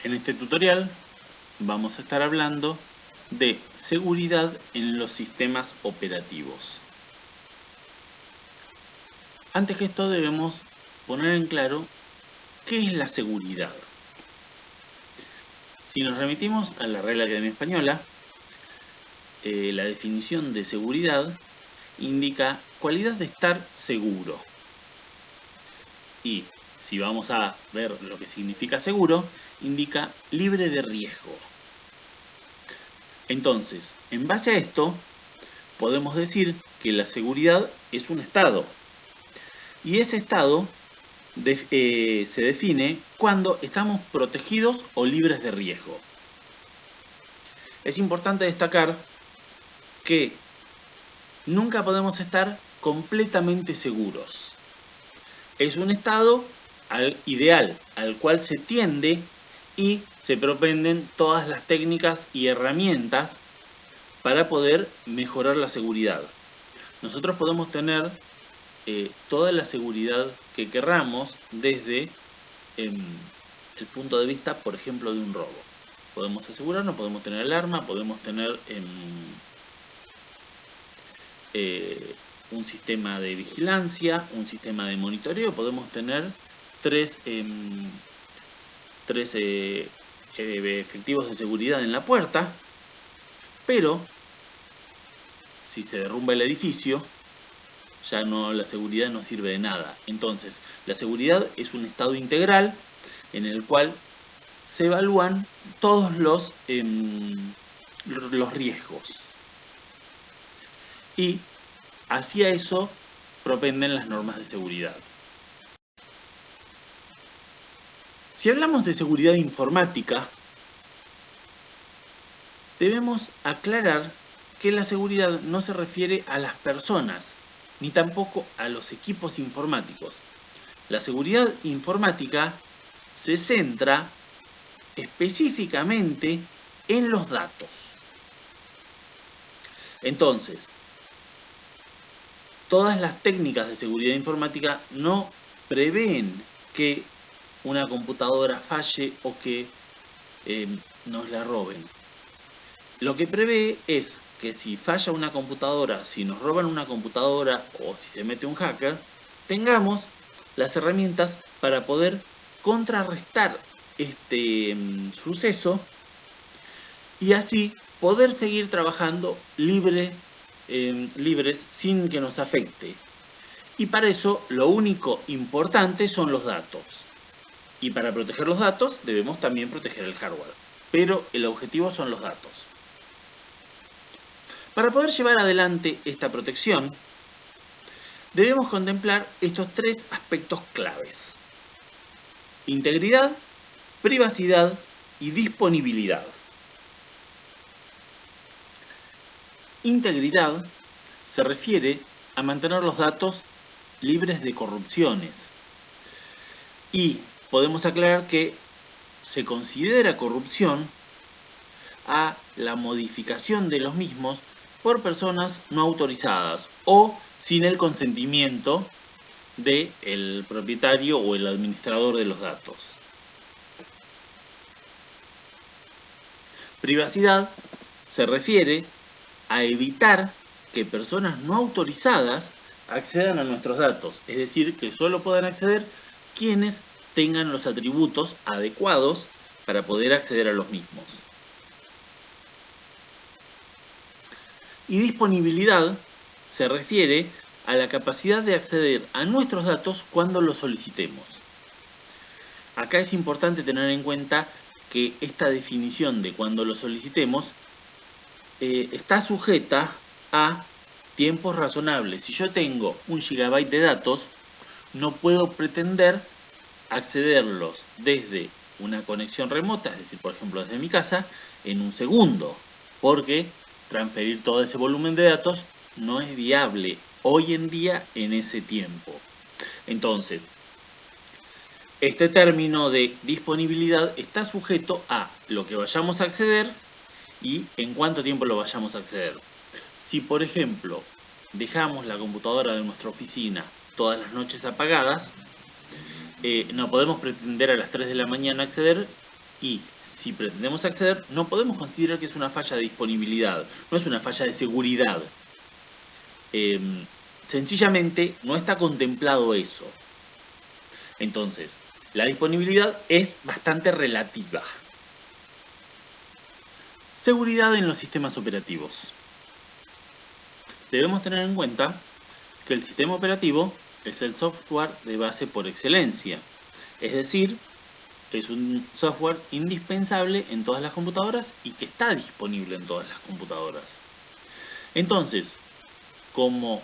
En este tutorial vamos a estar hablando de seguridad en los sistemas operativos. Antes que esto debemos poner en claro qué es la seguridad. Si nos remitimos a la Real Academia Española, la definición de seguridad indica cualidad de estar seguro. Y si vamos a ver lo que significa seguro, indica libre de riesgo. Entonces, en base a esto, podemos decir que la seguridad es un estado. Y ese estado se define cuando estamos protegidos o libres de riesgo. Es importante destacar que nunca podemos estar completamente seguros. Es un estado ideal al cual se tiende y se propenden todas las técnicas y herramientas para poder mejorar la seguridad. Nosotros podemos tener toda la seguridad que querramos desde el punto de vista, por ejemplo, de un robo. Podemos asegurarnos, podemos tener alarma, podemos tener un sistema de vigilancia, un sistema de monitoreo, podemos tener tres efectivos de seguridad en la puerta, pero si se derrumba el edificio, ya la seguridad no sirve de nada. Entonces, la seguridad es un estado integral en el cual se evalúan todos los riesgos. Y hacia eso propenden las normas de seguridad. Si hablamos de seguridad informática, debemos aclarar que la seguridad no se refiere a las personas, ni tampoco a los equipos informáticos. La seguridad informática se centra específicamente en los datos. Entonces, todas las técnicas de seguridad informática no prevén que una computadora falle o que nos la roben. Lo que prevé es que si falla una computadora, si nos roban una computadora o si se mete un hacker, tengamos las herramientas para poder contrarrestar este suceso y así poder seguir trabajando libres sin que nos afecte. Y para eso lo único importante son los datos. Y para proteger los datos debemos también proteger el hardware. Pero el objetivo son los datos. Para poder llevar adelante esta protección, debemos contemplar estos tres aspectos claves: integridad, privacidad y disponibilidad. Integridad se refiere a mantener los datos libres de corrupciones. Y podemos aclarar que se considera corrupción a la modificación de los mismos por personas no autorizadas o sin el consentimiento del propietario o el administrador de los datos. Privacidad se refiere a evitar que personas no autorizadas accedan a nuestros datos, es decir, que solo puedan acceder quienes tengan los atributos adecuados para poder acceder a los mismos. Y disponibilidad se refiere a la capacidad de acceder a nuestros datos cuando los solicitemos. Acá es importante tener en cuenta que esta definición de cuando los solicitemos está sujeta a tiempos razonables. Si yo tengo 1 GB de datos, no puedo pretender accederlos desde una conexión remota, es decir, por ejemplo desde mi casa, en 1 segundo, porque transferir todo ese volumen de datos no es viable hoy en día en ese tiempo. Entonces, este término de disponibilidad está sujeto a lo que vayamos a acceder y en cuánto tiempo lo vayamos a acceder. Si, por ejemplo, dejamos la computadora de nuestra oficina todas las noches apagadas, no podemos pretender a las 3 de la mañana acceder Y si pretendemos acceder, no podemos considerar que es una falla de disponibilidad, no es una falla de seguridad. Sencillamente no está contemplado eso. Entonces, la disponibilidad es bastante relativa. Seguridad en los sistemas operativos. Debemos tener en cuenta que el sistema operativo es el software de base por excelencia. Es decir, es un software indispensable en todas las computadoras y que está disponible en todas las computadoras. Entonces, como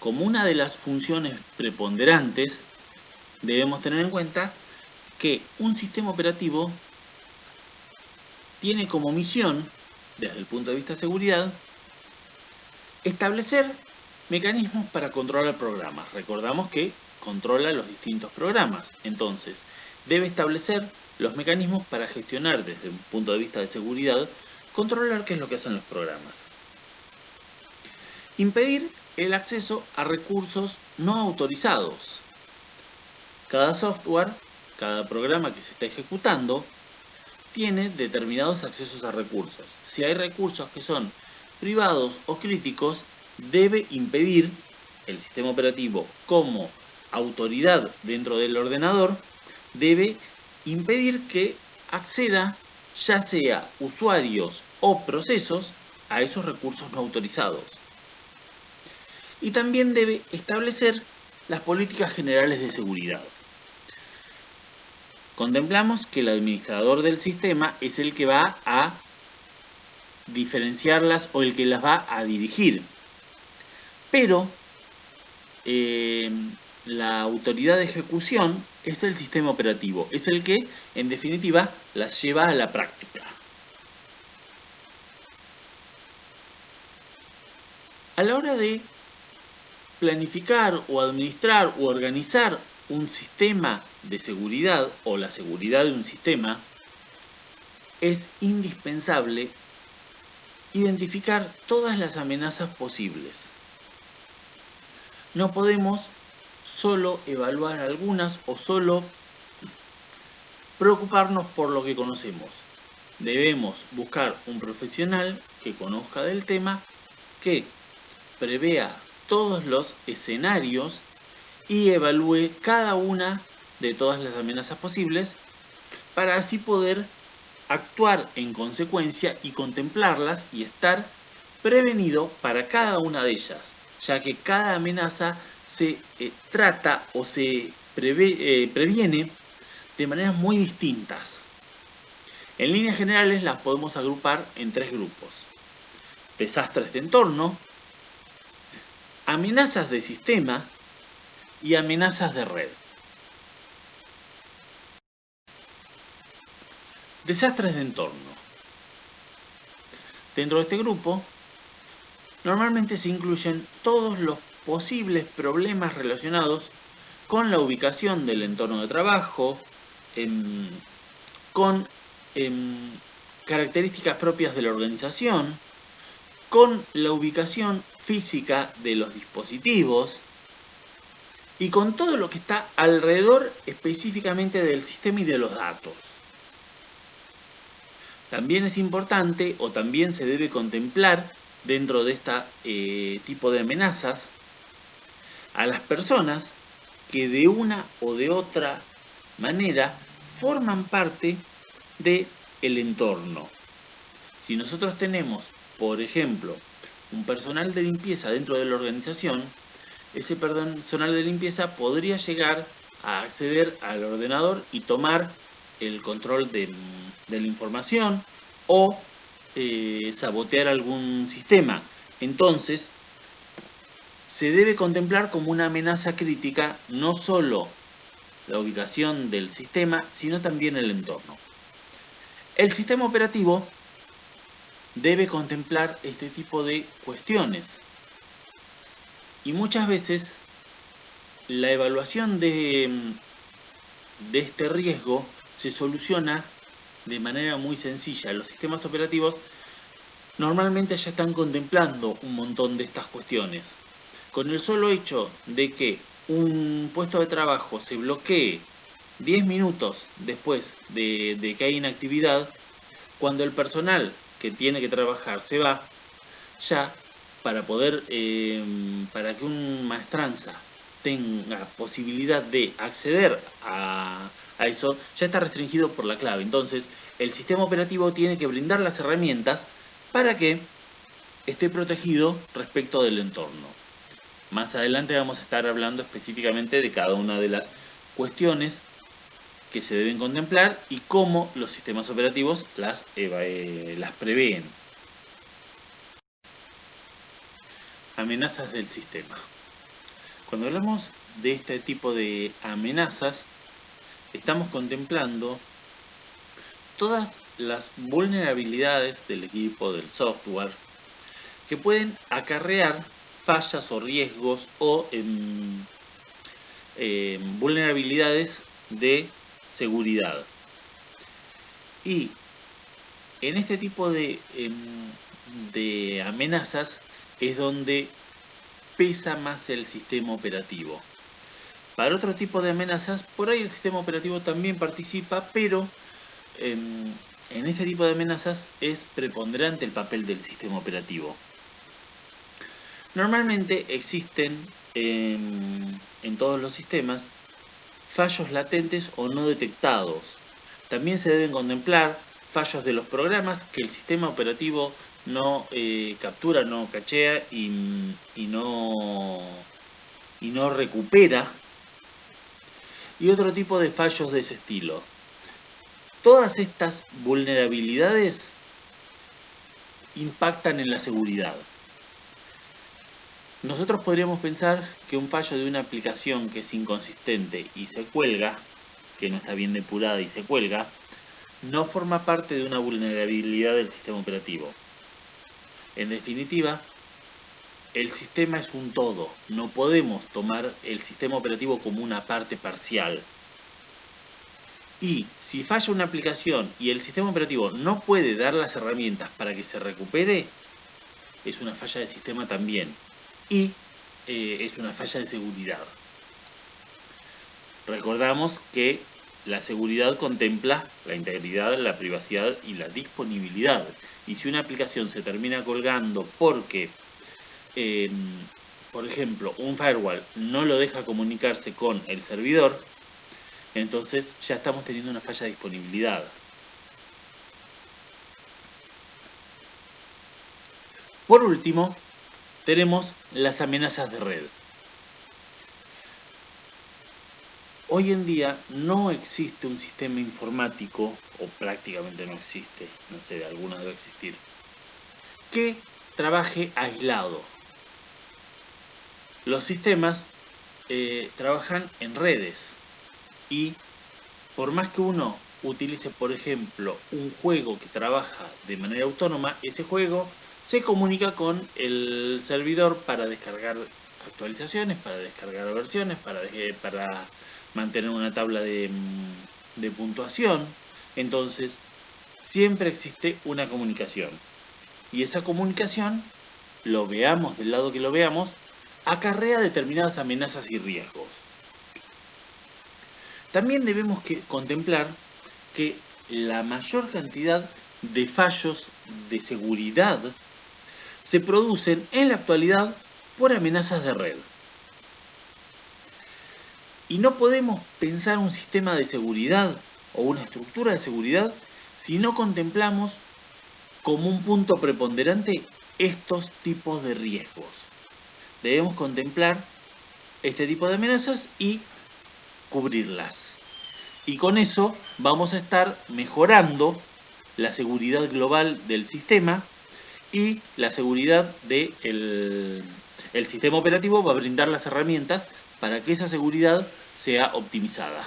una de las funciones preponderantes, debemos tener en cuenta que un sistema operativo tiene como misión, desde el punto de vista de seguridad, establecer mecanismos para controlar programas. Recordamos que controla los distintos programas. Entonces, debe establecer los mecanismos para gestionar desde un punto de vista de seguridad, controlar qué es lo que hacen los programas. Impedir el acceso a recursos no autorizados. Cada software, cada programa que se está ejecutando, tiene determinados accesos a recursos. Si hay recursos que son privados o críticos, debe impedir el sistema operativo como autoridad dentro del ordenador, debe impedir que acceda ya sea usuarios o procesos a esos recursos no autorizados. Y también debe establecer las políticas generales de seguridad. Contemplamos que el administrador del sistema es el que va a diferenciarlas o el que las va a dirigir. Pero la autoridad de ejecución es el sistema operativo, es el que, en definitiva, las lleva a la práctica. A la hora de planificar o administrar o organizar un sistema de seguridad o la seguridad de un sistema, es indispensable identificar todas las amenazas posibles. No podemos solo evaluar algunas o solo preocuparnos por lo que conocemos. Debemos buscar un profesional que conozca del tema, que prevea todos los escenarios y evalúe cada una de todas las amenazas posibles para así poder actuar en consecuencia y contemplarlas y estar prevenido para cada una de ellas, ya que cada amenaza se trata o se previene de maneras muy distintas. En líneas generales las podemos agrupar en tres grupos: desastres de entorno, amenazas de sistema y amenazas de red. Desastres de entorno. Dentro de este grupo, normalmente se incluyen todos los posibles problemas relacionados con la ubicación del entorno de trabajo, con características propias de la organización, con la ubicación física de los dispositivos y con todo lo que está alrededor específicamente del sistema y de los datos. También es importante o también se debe contemplar dentro de este tipo de amenazas a las personas que de una o de otra manera forman parte del entorno. Si nosotros tenemos, por ejemplo, un personal de limpieza dentro de la organización, ese personal de limpieza podría llegar a acceder al ordenador y tomar el control de la información o sabotear algún sistema. Entonces, se debe contemplar como una amenaza crítica no solo la ubicación del sistema, sino también el entorno. El sistema operativo debe contemplar este tipo de cuestiones y muchas veces la evaluación de este riesgo se soluciona de manera muy sencilla. Los sistemas operativos normalmente ya están contemplando un montón de estas cuestiones. Con el solo hecho de que un puesto de trabajo se bloquee 10 minutos después de que hay inactividad, cuando el personal que tiene que trabajar se va, ya para que un maestranza tenga posibilidad de acceder a eso, ya está restringido por la clave. Entonces, el sistema operativo tiene que brindar las herramientas para que esté protegido respecto del entorno. Más adelante vamos a estar hablando específicamente de cada una de las cuestiones que se deben contemplar y cómo los sistemas operativos las prevén. Amenazas del sistema. Cuando hablamos de este tipo de amenazas, estamos contemplando todas las vulnerabilidades del equipo, del software, que pueden acarrear fallas o riesgos o vulnerabilidades de seguridad. Y en este tipo de amenazas es donde pesa más el sistema operativo. Para otro tipo de amenazas, por ahí el sistema operativo también participa, pero en este tipo de amenazas es preponderante el papel del sistema operativo. Normalmente existen en todos los sistemas fallos latentes o no detectados. También se deben contemplar fallos de los programas que el sistema operativo no captura, no cachea y no recupera, y otro tipo de fallos de ese estilo. Todas estas vulnerabilidades impactan en la seguridad. Nosotros podríamos pensar que un fallo de una aplicación que es inconsistente y se cuelga, que no está bien depurada y se cuelga, no forma parte de una vulnerabilidad del sistema operativo. En definitiva, el sistema es un todo. No podemos tomar el sistema operativo como una parte parcial. Y si falla una aplicación y el sistema operativo no puede dar las herramientas para que se recupere, es una falla de sistema también. Y es una falla de seguridad. Recordamos que la seguridad contempla la integridad, la privacidad y la disponibilidad. Y si una aplicación se termina colgando porque, por ejemplo, un firewall no lo deja comunicarse con el servidor, entonces ya estamos teniendo una falla de disponibilidad. Por último, tenemos las amenazas de red. Hoy en día no existe un sistema informático, o prácticamente no existe, no sé, alguna debe existir, que trabaje aislado. Los sistemas trabajan en redes y por más que uno utilice, por ejemplo, un juego que trabaja de manera autónoma, ese juego se comunica con el servidor para descargar actualizaciones, para descargar versiones, para mantener una tabla de puntuación. Entonces, siempre existe una comunicación. Y esa comunicación, lo veamos del lado que lo veamos, acarrea determinadas amenazas y riesgos. También debemos contemplar que la mayor cantidad de fallos de seguridad se producen en la actualidad por amenazas de red. Y no podemos pensar un sistema de seguridad o una estructura de seguridad si no contemplamos como un punto preponderante estos tipos de riesgos. Debemos contemplar este tipo de amenazas y cubrirlas. Y con eso vamos a estar mejorando la seguridad global del sistema y la seguridad del sistema operativo va a brindar las herramientas para que esa seguridad sea optimizada.